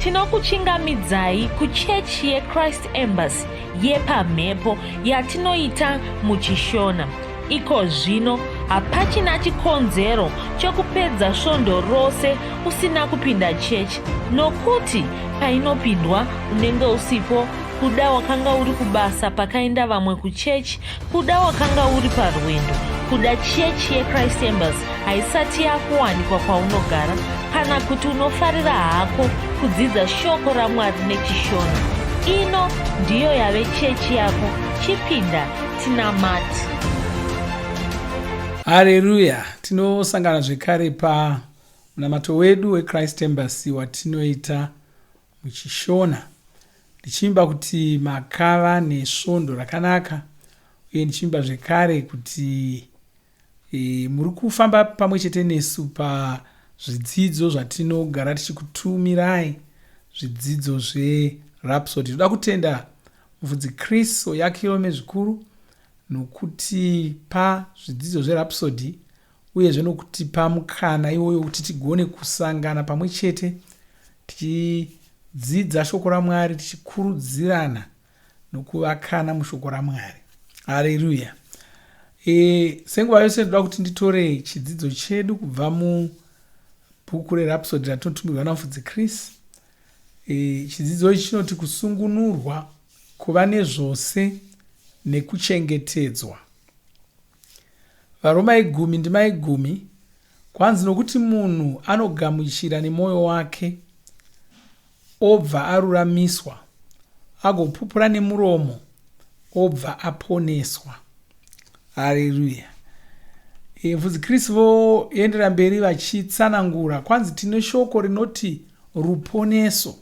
tinokuchingamidzai kuchechi yeChrist Embassy yepamhepo yatinoita muchishona. Iko zvino hapachina chikonzero chokupedza svondo rose usina kupinda chechi, nokuti painopindwa unenge usipo, kuda wakanga uri kubasa pakaenda vamwe kuchechi, kuda wakanga uri parwendo, kuda chechi yeChrist Embassy haisati yakuwanikwa kwaunogara, kana kuti unofarira hako kudzidza shoko raMwari nechishona. Ino ndiyo yave chechi yako. Chipinda tinamati. Haleluya. Tinosangana zvekare pamunamato wedu weChrist Embassy watinoita muchishona. Ndichimba kuti makava nesvondo rakanaka, uye ndichimba zvekare kuti muri kufamba pamwe chete nesu pazvidzidzo zvatinogara tichikutumirai, zvidzidzo zveRhapsody. Toda kutenda mufudzi Kristu yakirome zvikuru nokutipa zvidzidzo zveRhapsody, uyezve nokutipa mukana iwoyo kuti tigone kusangana pamwe chete tichidzidza shoko raMwari, tichikurudzirana nokuvakana mushoko raMwari. Haleluya. Senguva yose ndoda kuti nditore chidzidzo chedu kubva mubhuku reRhapsody ratinotumirwa namufudzi Kristu. Chidzidzo ichi chinoti kusungunurwa kuva nezvose nekuchengetedzwa. Varoma 10:10, kwanzi nokuti munhu anogamuchira nemwoyo wake obva aruramiswa, agopupura nemuromo obva aponeswa. Haleluya. Mufudzi Kristu voendera mberi vachitsanangura, kwanzi tine shoko rinoti ruponeso.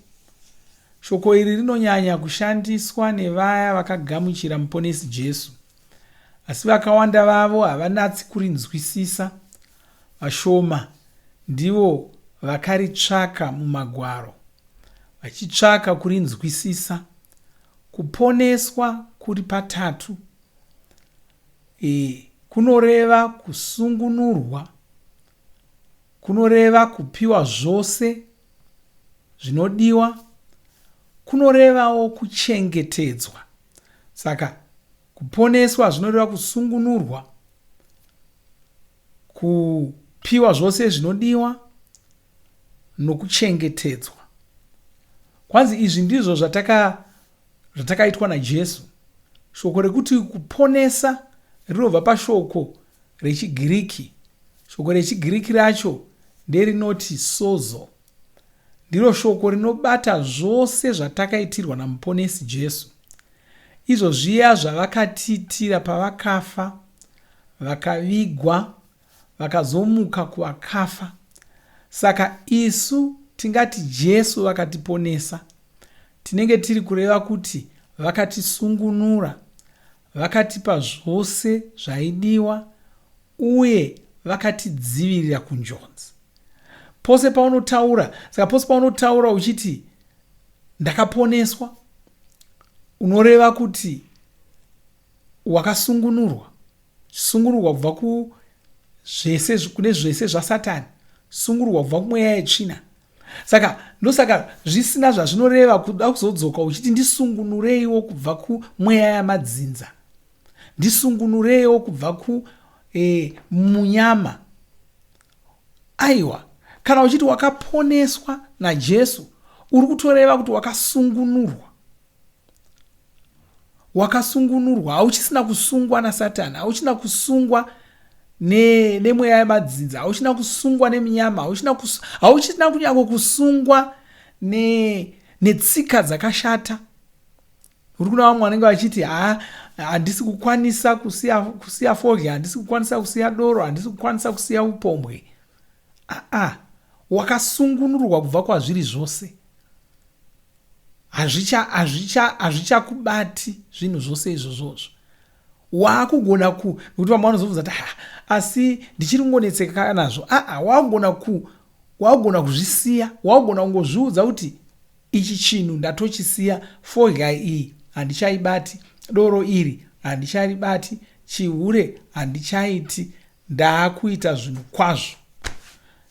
Shoko iri rinonyanya kushandiswa nevaya vakagamuchira muponesi Jesu, asi vakawanda vavo havanatsi kurinzwisisa. Vashoma ndivo vakaritsvaka mumagwaro, vachitsvaka kurinzwisisa. Kuponeswa kuri patatu, kunoreva kusungunurwa, kunoreva kupiwa zvose zvinodiwa, kunorevawo kuchengetedzwa. Saka kuponeswa zvinoreva kusungunurwa, kupiwa zvose zvinodiwa nokuchengetedzwa. Kwanzi izvi ndizvo zvatakaitwa naJesu. Shoko rekuti kuponesa rinobva pashoko rechiGiriki. Shoko rechiGiriki racho nderinoti sozo. Ndiro shoko rinobata zvose zvatakaitirwa namuponesi Jesu. Izvo zviya zvavakatiitira pavakafa, vakavigwa, vakazomuka kuvakafa. Saka isu tingati Jesu vakatiponesa, tinenge tiri kureva kuti vakatisungunura, vakatipa zvose zvaidiwa, uye vakatidzivirira kunjodzi. Pose paunotaura uchiti ndakaponeswa, unoreva kuti wakasungunurwa. Sungunurwa kubva kune zvese zvaSatani, sungunurwa kubva kumweya yetsvina. Saka ndosaka zvisina zvazvinoreva kuda kuzodzoka uchiti ndisungunureiwo kubva kumweya yamadzinza, ndisungunureiwo kubva munyama. Aiwa, kana uchiti wakaponeswa naJesu, uri kutoreva kuti wakasungunurwa. Wakasungunurwa, hauchisina kusungwa naSatani, hauchina kusungwa nemweya yamadzinza, hauchina kusungwa nemunyama, hauchina kunyango kusungwa netsika dzakashata. Uri kuna vamwe vanenge vachiti handisi kukwanisa kusiya fodya, handisi kukwanisa kusiya doro, handisi kukwanisa kusiya upombwe. Wakasungunurwa kubva kwazviri zvose. Hazvichakubati zvinhu zvose izvozvozvo. Wakugona kuti vamwe vanozobvunza kuti asi ndichiri kungonetseka nazvo. Wakugona kuzvisiya, wakugona kungozviudza kuti ichi chinhu ndatochisiya, fodya iyi handichaibati, doro iri handicharibati, chihure handichaiti, ndaakuita zvinhu kwazvo.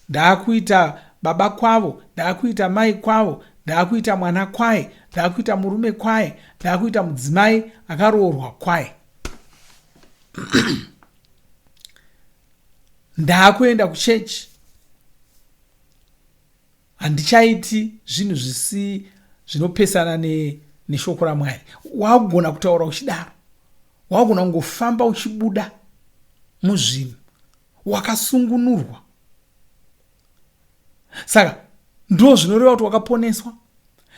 Ndaakuita baba kwavo, ndaakuita mai kwavo, ndaakuita mwana kwaye, ndaakuita murume kwaye, ndaakuita mudzimai akaroorwa kwaye. Ndaakuenda kuchechi, handichaiti zvinhu zvinopesana neshoko raMwari. Wakugona kutaura uchidaro, wakugona kungofamba uchibuda muzvinhu, wakasungunurwa. Saka ndo zvinoreva kuti wakaponeswa.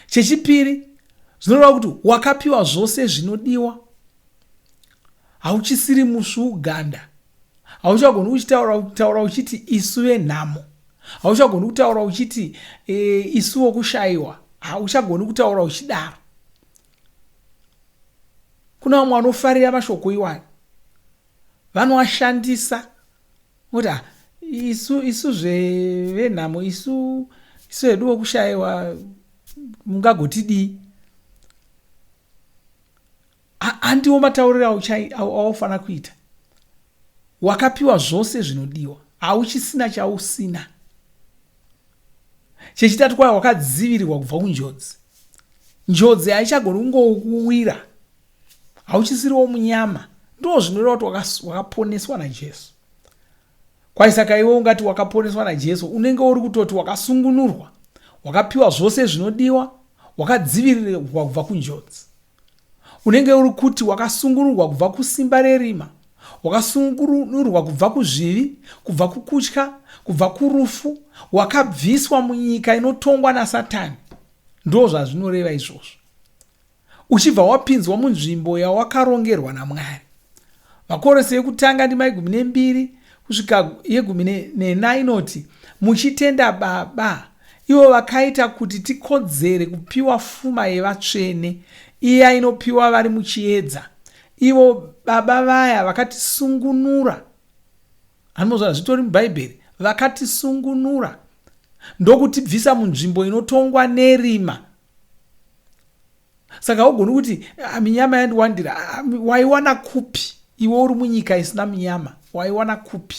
Chechipiri, zvinoreva kuti wakapiwa zvose zvinodiwa. Hauchisiri musvuuganda. Hauchagoni kutaura uchiti isu venhamo. Hauchagoni kutaura uchiti isu wokushayiwa. Hauchagoni kutaura uchidaro. Kuna vamwe vanofarira mashoko iwayo, vanoshandisa kuti isu zvevenhamo, isu hedu wokushayiwa, mungagotidii? Handiwo matauriro aufana kuita. Wakapiwa zvose zvinodiwa, hauchisina chausina. Chechitatu, kwayo wakadzivirirwa kubva kunjodzi. Njodzi haichagoni kungokuwira, hauchisiriwo munyama. Ndo zvinoreva kuti wakaponeswa naJesu. Kwai saka iwe ungati wakaponeswa naJesu, unenge uri kutoti wakasungunurwa, wakapiwa zvose zvinodiwa, wakadzivirirwa kubva kunjodzi. Unenge uri kuti wakasungunurwa kubva kusimba rerima, wakasungunurwa kubva kuzvivi, kubva kukutya, kubva kurufu, wakabviswa munyika inotongwa naSatani. Ndo zvazvinoreva izvozvo. Uchibva wapinzwa munzvimbo yawakarongerwa naMwari. Vakoresi yekutanga ndima 12 kusvika 14 inoti, muchitenda Baba, ivo vakaita kuti tikodzere kupiwa pfuma yevatsvene, iya inopiwa vari muchiedza. Ivo Baba vaya vakatisungunura. Hanimozvana zvitori muBhaibheri, vakatisungunura. Ndokutibvisa munzvimbo inotongwa nerima. Saka ugoni kuti minyama yandiwandira. Waiwana kupi? Iwe uri munyika isina minyama, waiwana kupi?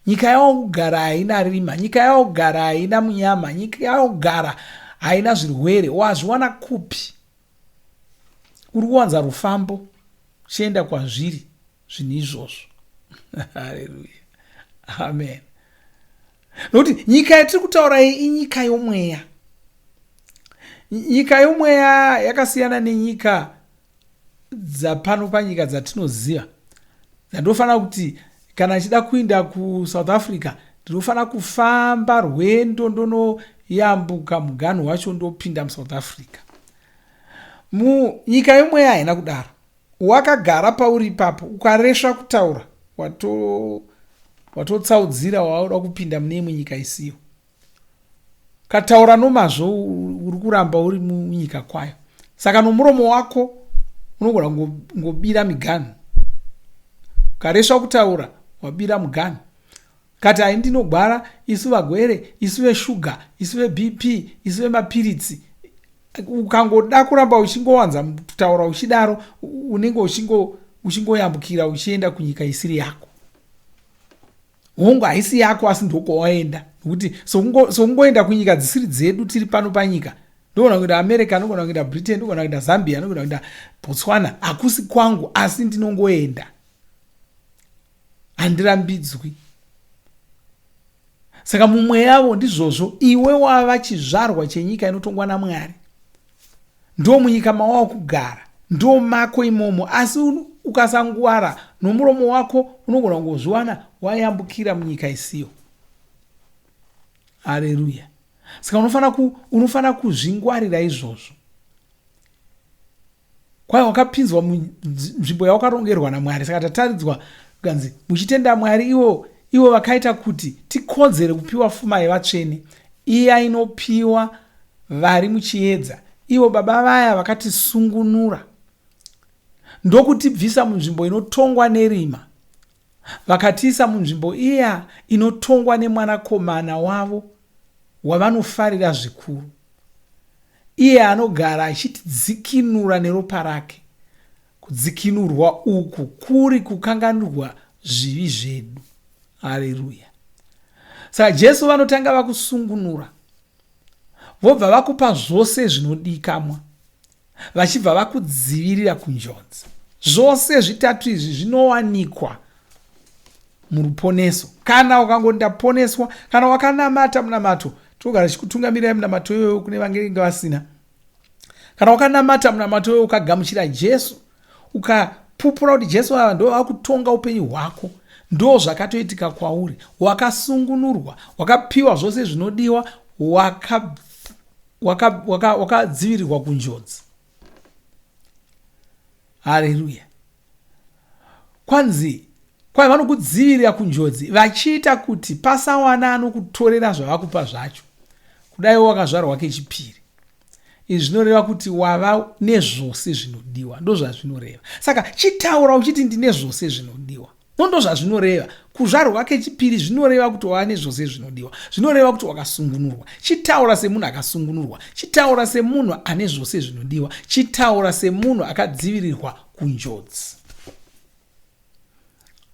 Nyika yaugara haina rima, nyika yaugara haina munyama, nyika yaugara haina zvirwere. Wazviwana kupi? Uri kuwanza rufambo chienda kwazviri zvinhu izvozvo. Haleluya, amen. Nokuti nyika yatiri kutaura iyi inyika yomweya. Nyika yomweya yakasiyana nenyika dzapano panyika dzatinoziva. Ndinofanira kuti kana chida kuenda kuSouth Africa, ndinofanira kufamba rwendo ndonoyambuka muganhu wacho ndopinda muSouth Africa. Nyika yomweya haina kudaro. Wakagara pauri ipapo, ukaresva kutaura, watotsaudzira wauda kupinda mune munyika isiyo. Kataura nomazvo uri kuramba uri munyika kwayo. Saka nomuromo wako unogona ngobira miganhu. Karesva kutaura, wabira muganhu. Kati hai ndinogwara, isu vagwere, isu veshuga, isu veBP, isu vemapiritsi. Ukangoda kuramba uchingowanza kutaura uchidaro, unenge uchingoyambukira uchienda kunyika isiri yako. Hongu haisi yako, asi ndokwawaenda. Nokuti sokungoenda kunyika dzisiri dzedu tiri pano panyika. Ndogona kuenda America, ndogona kuenda Britain, ndogona kuenda Zambia, ndogona kuenda Botswana. Hakusi kwangu, asi ndinongoenda. Handirambidzwi. Saka mumwe yavo ndizvozvo, iwe wava chizvarwa chenyika inotongwa naMwari. Ndo munyika mawa kugara, ndo mako imomo. Asi ukasangwara nomuromo wako, unogona kungozviwana wayambukira munyika isiyo. Haleluya. Saka unofana kuzvingwarira izvozvo. Kwai wakapinzwa munzvimbo yawakarongerwa naMwari. Saka tataridzwa kuganzi muchitenda Mwari, ivo vakaita kuti tikodzere kupiwa pfuma yevatsvene, iya inopiwa vari muchiedza. Ivo Baba vaya vakatisungunura, ndokutibvisa munzvimbo inotongwa nerima, vakatiisa munzvimbo iya inotongwa nemwanakomana wavo wavanofarira zvikuru. Iye anogara achitidzikinura neropa rake. Kudzikinurwa uku kuri kukanganurwa zvivi zvedu. Haleluya. Saka Jesu vanotanga vakusungunura, vobva vakupa zvose zvinodikamwa, vachibva vakudzivirira kunjodzi. Zvose zvitatu izvi zvinowanikwa muruponeso. Kana ukangondaponeswa, kana wakanamata munamato, togara chikutungamirira munamato iyoyo kune vange vasina. Kana wakanamata munamato iyoyo ukagamuchira Jesu, ukapupura kuti Jesu ava ndo vakutonga upenyu hwako, ndo zvakatoitika kwauri, wakasungunurwa, wakapiwa zvose zvinodiwa, wakadzivirirwa kunjodzi. Haleluya. Kwanzi kwai vanokudzivirira kunjodzi vachiita kuti pasawana anokutorera zvavakupa zvacho, kudai wakazvarwa kechipiri. Izvi zvinoreva kuti wava nezvose zvinodiwa, ndo zvazvinoreva. Saka chitaura uchiti ndine zvose zvinodiwa, ndo zvazvinoreva. Kuzvarwa kechipiri zvinoreva kuti wava nezvose zvinodiwa, zvinoreva kuti wakasungunurwa. Chitaura semunhu akasungunurwa, chitaura semunhu ane zvose zvinodiwa, chitaura semunhu akadzivirirwa kunjodzi.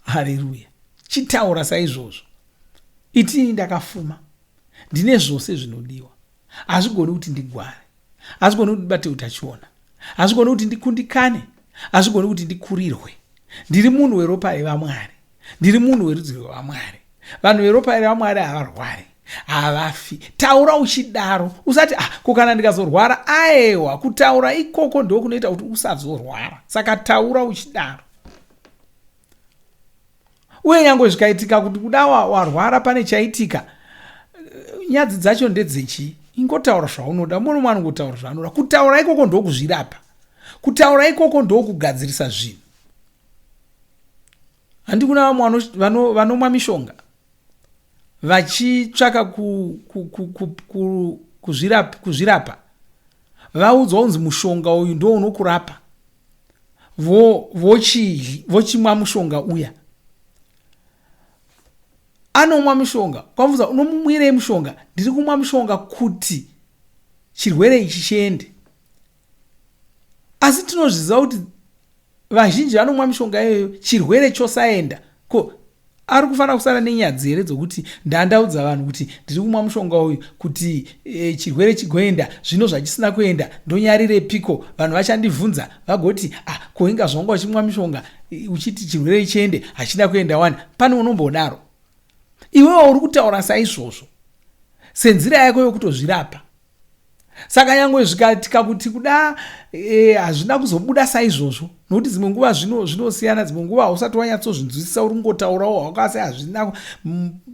Haleluya. Chitaura saizvozvo. Itini ndakafuma, ndine zvose zvinodiwa, hazvigoni kuti ndigware, hazvigoni kuti ndibate utachiona, hazvigoni kuti ndikundikane, hazvigoni kuti ndikurirwe. Ndiri munhu weropa revaMwari, ndiri munhu werudzi rwevaMwari. Vanhu veropa revaMwari havarwari, havafi. Taura uchidaro, usati kana ndikazorwara. Aiwa, kutaura ikoko ndo kunoita kuti usazorwara. Saka taura uchidaro. Uye nyange zvikaitika kuti kuda warwara pane chaitika, nyadzi dzacho ndedzechi, ingotaura zvaunoda. Munhu mwana ngotaura zvaunoda. Kutaura ikoko ndo kuzvirapa. Kutaura ikoko ndo kugadzirisa zvinhu. Handi kuna vamwe vanomwa mishonga vachitsvaka kuzvirapa, vaudzwa kunzi mushonga uyu ndo unokurapa, vochimwa mushonga uya. Anomwa mushonga, kwamvudza unomumwirei mushonga? Ndiri kumwa mushonga kuti chirwere ichi chiende. Asi tinozviziva kuti vazhinji vanomwa mishonga iyoyo chirwere chosaenda. Ko, ari kufanira kusara nenyadzi here dzokuti ndandaudza vanhu kuti ndiri kumwa mushonga uyu kuti chirwere chigoenda, zvino zvachisina kuenda ndonyarire piko? Vanhu vachandibvunza vagoti ko inga zvanga uchimwa mishonga uchiti chirwere chiende hachina kuenda wani. Pane unombodaro. Iwewe uri kutaura saizvozvo, senzira yako yokutozvirapa. Saka nyange zvikaitika kuti kuda hazvina kuzobuda saizvozvo, nokuti dzimwe nguva zvinosiyana. Dzimwe nguva usati wanyatsozvinzwisisa, uri kungotaurawo hwakasi, hazvina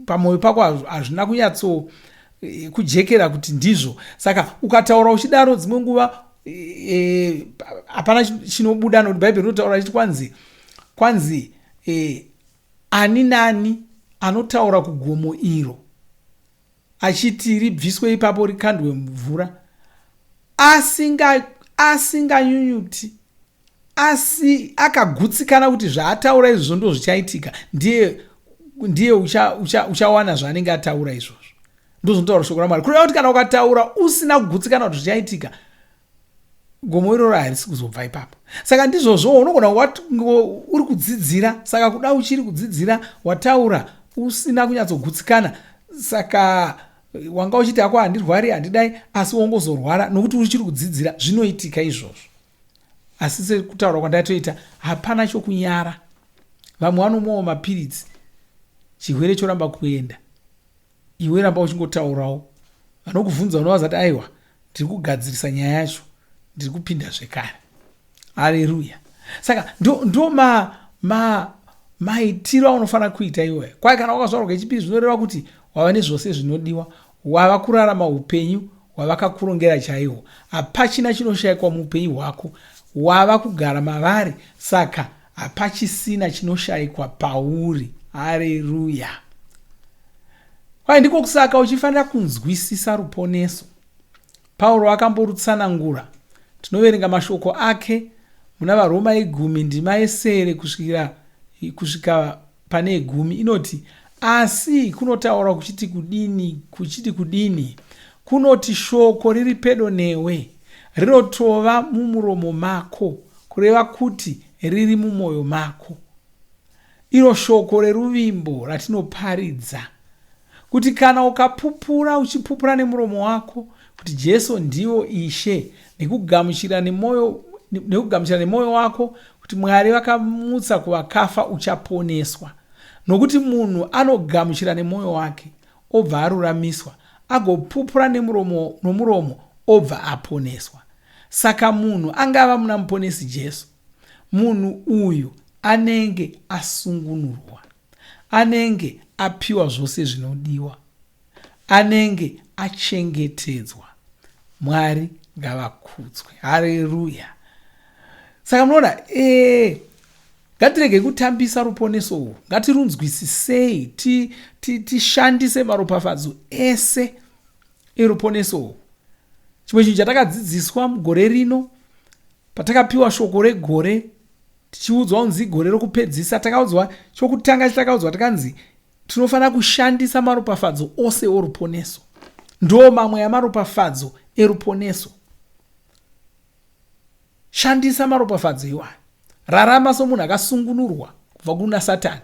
pamwoyo pako, hazvina kunyatso kujekera kuti ndizvo. Saka ukataura uchidaro, dzimwe nguva hapana chinobuda, nokuti Bhaibheri rinotaura chiti kwanzi ani nani anotaura kugomo iro achiti ribviswe ipapo rikandwe mvura, asinganyunyuti, asi akagutsikana kuti zvaataura izvozvo ndo zvichaitika, ndiye uchawana zvaanenge ataura izvozvo. Ndo zvinotaura shoko raMwari. Kureva kuti kana ukataura usina kugutsikana kuti zvichaitika, gomo iroro harisi kuzobva ipapo. Saka ndizvozvo unogona uri kudzidzira, saka kuda uchiri kudzidzira wataura usina kunyatsogutsikana, saka wanga uchiti ako handirwari, handidai, asi wongozorwara nokuti uchiri kudzidzira. Zvinoitika izvozvo. Asi sekutaura kwandatoita, hapana chokunyara. Vamwe vanomwawo mapiritsi, chirwere choramba kuenda, iwe ramba uchingotaurawo. Vanokubvunza unovazati aiwa, ndiri kugadzirisa nyaya yacho, ndiri kupinda zvekare. Haleluya. Saka ndo maitiro aunofanira kuita iwe. Kwai kana wakazvarwa kechipiri zvinoreva kuti wava nezvose zvinodiwa, wava kurarama upenyu hwavakakurongera chaihwo, hapachina chinoshayikwa muupenyu hwako, wava kugara mavari, saka hapachisina chinoshayikwa pauri. Haleluya. Kwai ndiko kusaka uchifanira kunzwisisa ruponeso. Pauro akamborutsanangura. Tinoverenga mashoko ake muna vaRoma 10:9 kusvika pane 10. Inoti, asi kunotaura kuchiti kudini, kunoti shoko riri pedo newe, rinotova mumuromo mako, kureva kuti riri mumwoyo mako. Iro shoko reruvimbo ratinoparidza, kuti kana ukapupura uchipupura nemuromo wako kuti Jesu ndiwo Ishe, nekugamuchira nemoyo wako kuti Mwari vakamutsa kuvakafa uchaponeswa. Nokuti munhu anogamuchira nemoyo wake obva aruramiswa, agopupura nomuromo obva aponeswa. Saka munhu angava muna muponesi Jesu, munhu uyu anenge asungunurwa, anenge apiwa zvose zvinodiwa, anenge achengetedzwa. Mwari ngavakudzwe. Haleluya. Saka munoona, ngatirege kutambisa ruponeso urwu, ngatirunzwisisei, tishandise maropafadzo ese eruponeso urwu. Chimwe chinhu chatakadzidziswa mugore rino, patakapiwa shoko regore, tichiudzwa kunzi gore rokupedzisa, takaudzwa chokutanga chatakaudzwa takanzi tinofanira kushandisa maropafadzo ose oruponeso. Ndo mamwe yamaropafadzo eruponeso. Shandisa maropafadzo iwayo. Rarama somunhu akasungunurwa kubva kuna Satani.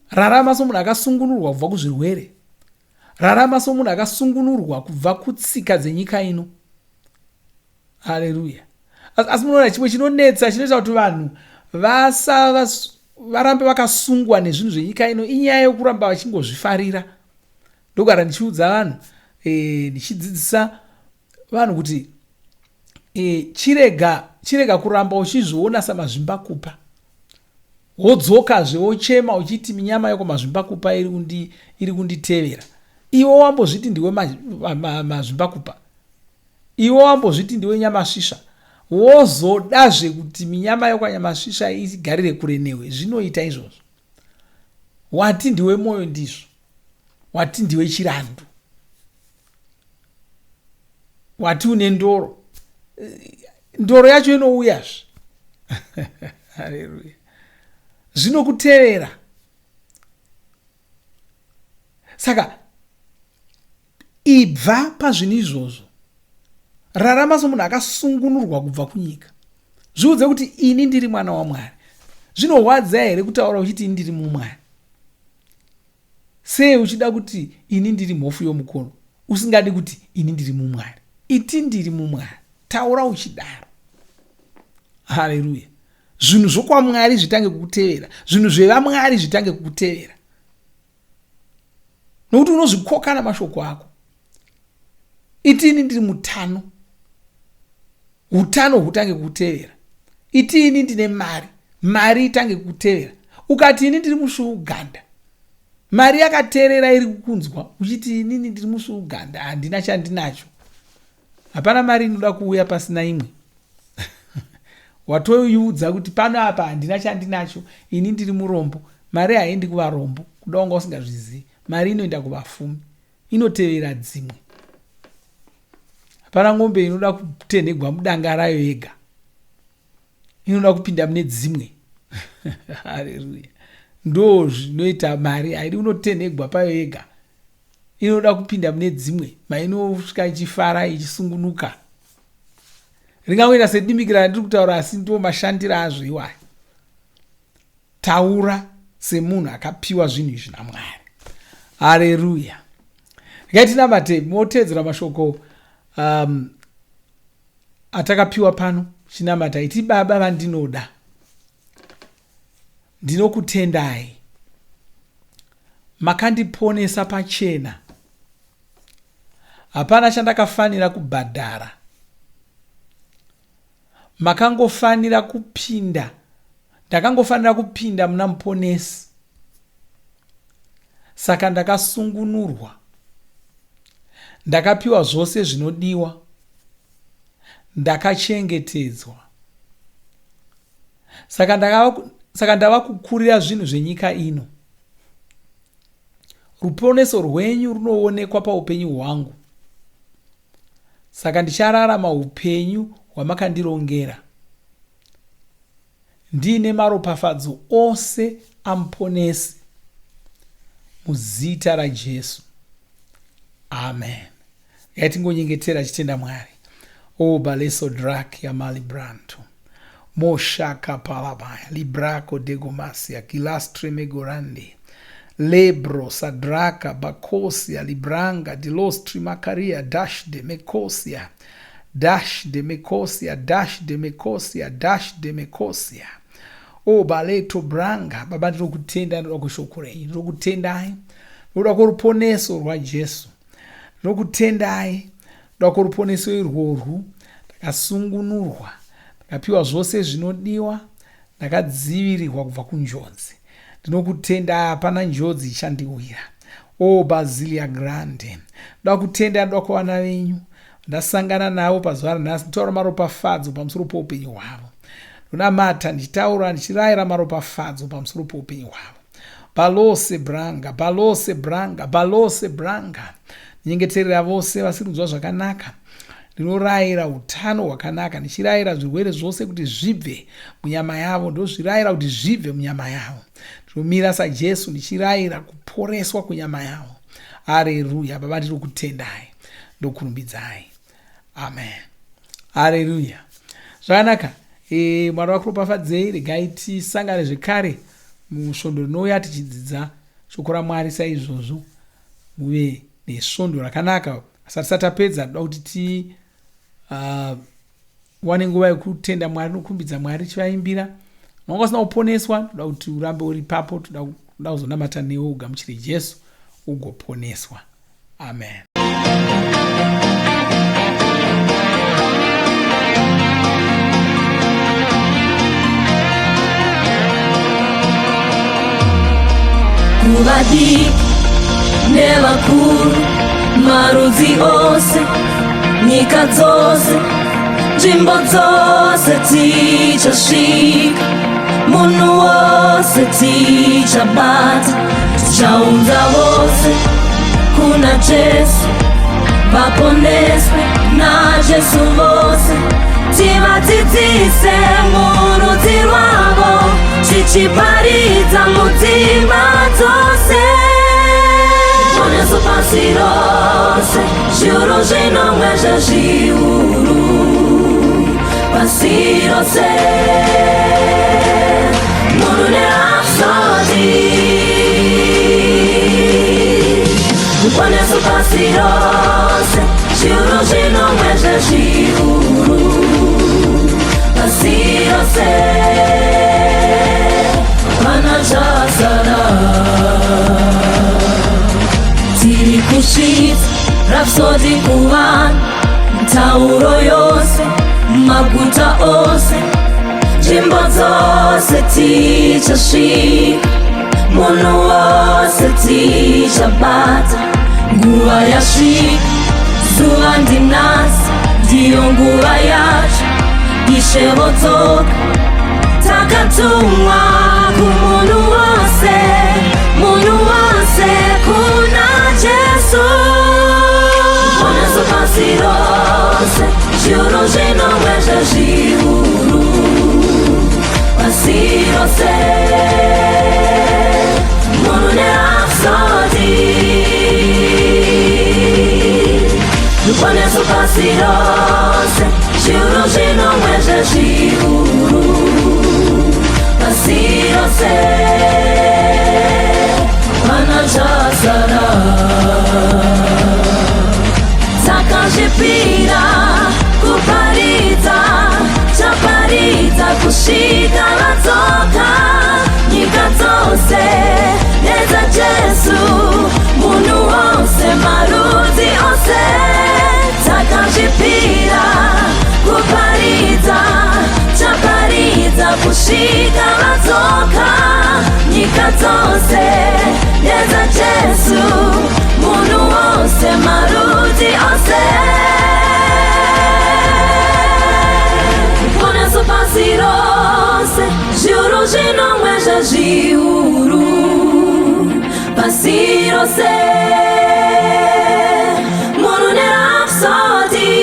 Rarama somunhu akasungunurwa kubva kuzvirwere. Rarama somunhu akasungunurwa kubva kutsika dzenyika ino. Haleluya. Asi munoona chimwe chinonetsa chinoita kuti vanhu varambe vakasungwa nezvinhu zvenyika ino inyaya yokuramba vachingozvifarira. Ndogara ndichiudza vanhu, ndichidzidzisa vanhu kuti chirega kuramba uchizviona samazvimbakupa. Wodzokazve wochema uchiti minyama yako mazvimbakupa iri kunditevera. Iwo wambozviti ndiwe mazvimbakupa. Iwo wambozviti ndiwe nyamasvisva. Wozodazve kuti minyama yako nyamasvisva igarire kure newe. Zvinoita izvozvo. Wati ndiwe moyo ndizvo. Wati ndiwe chirandu. Wati une ndoro. Ndoro yacho inouyazve. Haleluya. Zvinokutevera. Saka ibva pazvinhu izvozvo. Rarama somunhu akasungunurwa kubva kunyika. Zviudze kuti ini ndiri mwana waMwari. Zvinorwadza here kutaura uchiti ini ndiri muMwari? Sei uchida kuti ini ndiri mhofu yomukono usingadi kuti ini ndiri muMwari? Iti ndiri muMwari. Taura uchidaro. Haleluya. Zvinhu zvokwamwari zvitange kukutevera. Zvinhu zvevaMwari zvitange kukutevera. Nokuti unozvikoka namashoko ako. Iti ini ndiri mutano. Utano hutange kukutevera. Iti ini ndine mari. Mari itange kukutevera. Ukati ini ndiri musvuuganda. Mari yakaterera iri kukunzwa. Uchiti ini ndiri musvuuganda. Handina chandinacho. Hapana mari inoda kuuya pasina imwe. Watoiudza kuti pano apa handina chandinacho. Ini ndiri murombo. Mari haiendi kuvarombo. Kuda wanga usingazvizivi. Mari inoenda kuvafumi. Inotevera dzimwe. Hapana ngombe inoda kutenhegwa mudanga rayo yega. Inoda kupinda mune dzimwe. Haleluya. Ndo zvinoita mari haidi unotenhegwa payo yega. Inoda kupinda mune dzimwe. Mainosvika ichifara ichisungunuka. Ringangoita sedimikira ndiri kutaura asi ndo mashandiro azvo iwayo. Taura semunhu akapiwa zvinhu izvi naMwari. Haleluya. Ngatitinamate motedzera mashoko atakapiwa pano. Chinamata iti Baba vandinoda. Ndinokutendai. Makandiponesa pachena. Hapana chandakafanira kubhadhara. Makangofanira kupinda. Ndakangofanira kupinda muna muponesi. Saka ndakasungunurwa. Ndakapiwa zvose zvinodiwa. Ndakachengetedzwa. Saka ndava kukurira zvinhu zvenyika ino. Ruponeso rwenyu runoonekwa paupenyu hwangu. Saka ndichararama upenyu hwamakandirongera. Ndine maropafadzo ose amuponesi. Muzita raJesu. Amen. Ngatingonyengetera chitenda Mwari. O baleso drak ya malibranto. Moshaka palabaya. Librako degomasia. Kilastre megorande. lebro sadraka bakosia libranga dilostri makaria dash de mekosia dash de mekosia dash de mekosia dash de mekosia. O baleto branga. Baba ndinokutenda, ndinoda kushokorei, ndinokutendai nokuda kworuponeso rwa Jesu, ndinokutendai nokuda kworuponeso irworwu. Ndakasungunurwa, ndakapiwa zvose zvinodiwa, ndakadzivirirwa kubva kunjodzi. Ndinokutenda hapana njodzi ichandiwira. O Basilia Grande, ndoda kutenda, ndoda kuvana venyu ndasangana navo pazuva ranhasi, nditaura maropafadzo pamusoro poupenyu hwavo. Ndonamata ndichitaura ndichirayira maropafadzo pamusoro poupenyu hwavo. Balose branga, balose branga, balose branga. Nyengeterera vose vasiri kunzwa zvakanaka. Ndinorayira utano hwakanaka, ndichirayira zvirwere zvose kuti zvibve munyama yavo, ndozvirayira kuti zvibve munyama yavo. Ndinomira saJesu ndichirayira kuporeswa kunyama yavo. Haleluya. Baba ndirikutendai, ndokurumbidzai. Amen. Haleluya. Zvakanaka. Mwari wakuropafadzei. Regai tisangane zvekare musvondo rinouya tichidzidza shoko raMwari saizvozvo. Muve nesvondo rakanaka. Asati satapedza ndoda kuti wane nguva yekutenda Mwari nokurumbidza Mwari chivaimbira. Wanga usina kuponeswa, ndoda kuti urambe uri papo. Toda kuzonamata newe ugamuchire Jesu ugoponeswa. Amen. Kuvadiki nevakuru marudzi ose, nyika dzose, nzvimbo dzose tichasvika, munhu wose tichabata, tichaunza vose kuna Jesu vaponeswe naJesu vose. Tivadzidzise murudzi rwavo, tichiparidza mudzimba dzose. Poneso pasi rose, zviuru zvinomwe zvezviuru pasi rose. Munhu nerapsodi, poneso pasi rose, zviuru zvinomwe zvezviuru pasi rose. Pana chasara tiri kusvitsa rapsodi kuvanhu, tauro yose, maguta ose, nzvimbo dzose tichasvika, munhu wose tichabata. Nguva yasvika, zuva ndinasi, ndiyo nguva yacho, Ishe vodzoka, takatumwa kumunhu wose, munhu wose kuna Jesu. Poneso pasi rose, zviuru zvinomwe zvezviuru pasi rose. Munhu nerapsodi, poneso pasi rose, zviuru zvinomwe zvezviuru pasi rose. Pana chasara takazvipira kuparidza, chaparidza kusvika vadzoka, nyika dzose nedzaJesu, munhu wose, marudzi ose. Takazvipira kuparidza, chaparidza kusvika vadzoka, nyika dzose nedzaJesu, munhu wose, marudzi ose. Poneso pasi rose, zviuru zvinomwe zvezviuru pasi rose. Munhu nerapsodi,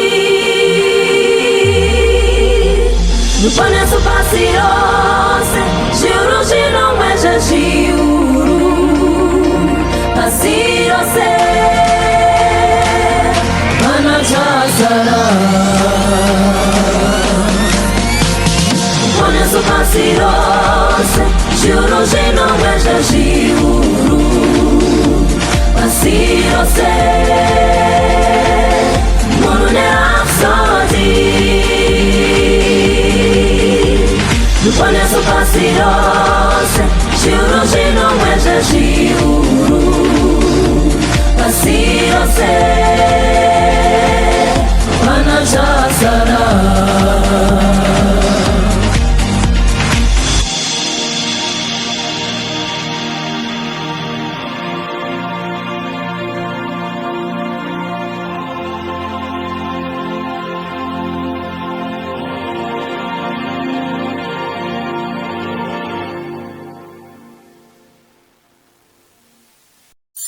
poneso pasi rose, zviuru zvinomwe zvezviuru pasi rose. Pana chasara, poneso Reconheço pasi rose, juro zvinomwezve zviuru. Pasi rose, munhu nerapsodi. Reconheço pasi rose, juro zvinomwezve zviuru. Pasi rose, pana zvasara.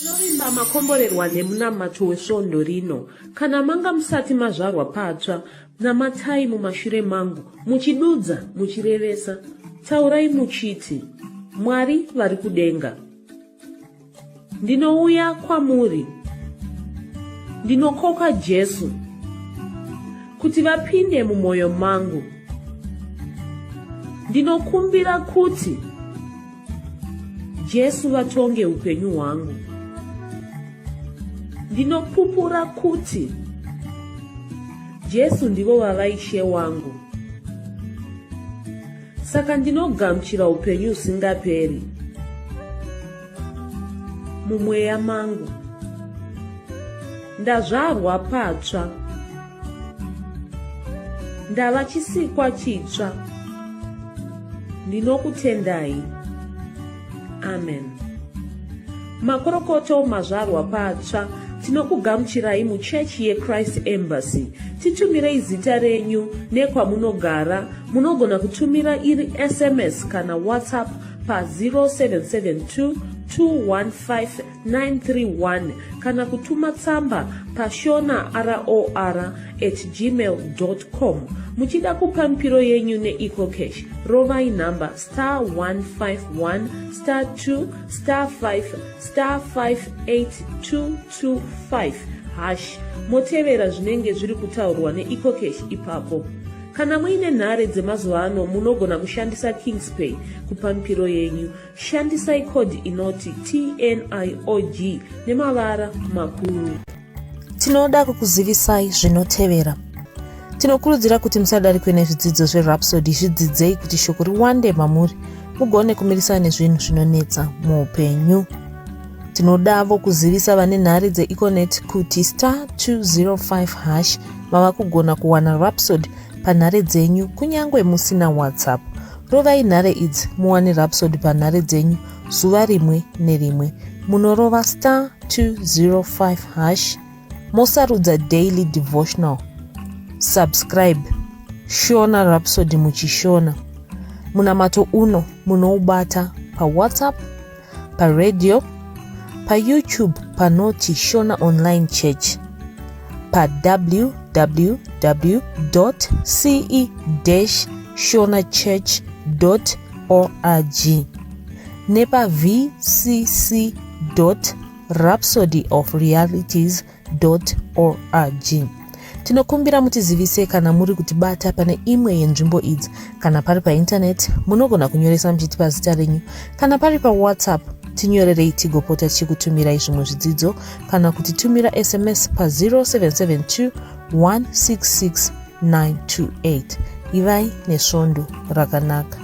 Tinovimba makomborerwa nemunamato wesvondo rino. Kana manga musati mazvarwa patsva, namatai mumashure mangu, muchidudza, muchirevesa. Taurai muchiti, Mwari vari kudenga, ndinouya kwamuri, ndinokoka Jesu kuti vapinde mumwoyo mangu. Ndinokumbira kuti Jesu vatonge upenyu hwangu. Ndinopupura kuti Jesu ndivo vavaishe wangu. Saka ndinogamuchira upenyu usingaperi mumweya mangu. Ndazvarwa patsva, ndava chisikwa chitsva. Ndinokutendai. Amen. Makorokoto mazvarwa patsva, tinokugamuchirai muchechi yeChrist Embassy. Titumirei zita renyu nekwamunogara. Munogona kutumira iri SMS kana WhatsApp pa 0772 215 kana kutuma tsamba pa shona@gmail.com. Muchida kupa mpiro yenyu neEcocash, rovai namba *151*2*5*58225 motevera zvinenge zviri kutaurwa neEcocash ipapo. Kana muine nhare dzemazuva ano, munogona kushandisa KingsPay kupa mpiro yenyu. Shandisai kodhi inoti TNIOG nemavara makuru. Tinoda kukuzivisai zvinotevera. Tinokurudzira kuti musadarikwe nezvidzidzo zveRhapsody. Zvidzidzei kuti shoko riwande mamuri, mugone kumirisana nezvinhu zvinonetsa muupenyu. Tinodavo kuzivisa vane nhare dzeEconet kuti *205# mava kugona kuwana Rhapsody panhare dzenyu kunyangwe musina WhatsApp. Rovai nhare idzi muwane Rhapsody panhare dzenyu zuva rimwe nerimwe. Munorova *205#, mosarudza daily devotional. Subscribe Shona Rhapsody muchishona. Munamato uno munoubata pa WhatsApp, pa radio, pa YouTube panoti Shona Online Church, pa www.ce-shonachurch.org, nepa vcc.rhapsodyofrealities.org. Tinokumbira mutizivise kana muri kutibata pane imwe yenzvimbo idzi. Kana pari painternet, munogona kunyoresa muchitipa zita renyu. Kana pari pa WhatsApp, tinyorerei tigopota tichikutumirai zvimwe zvidzidzo, kana kutitumira SMS pa 0772 166 928. Ivai nesvondo rakanaka.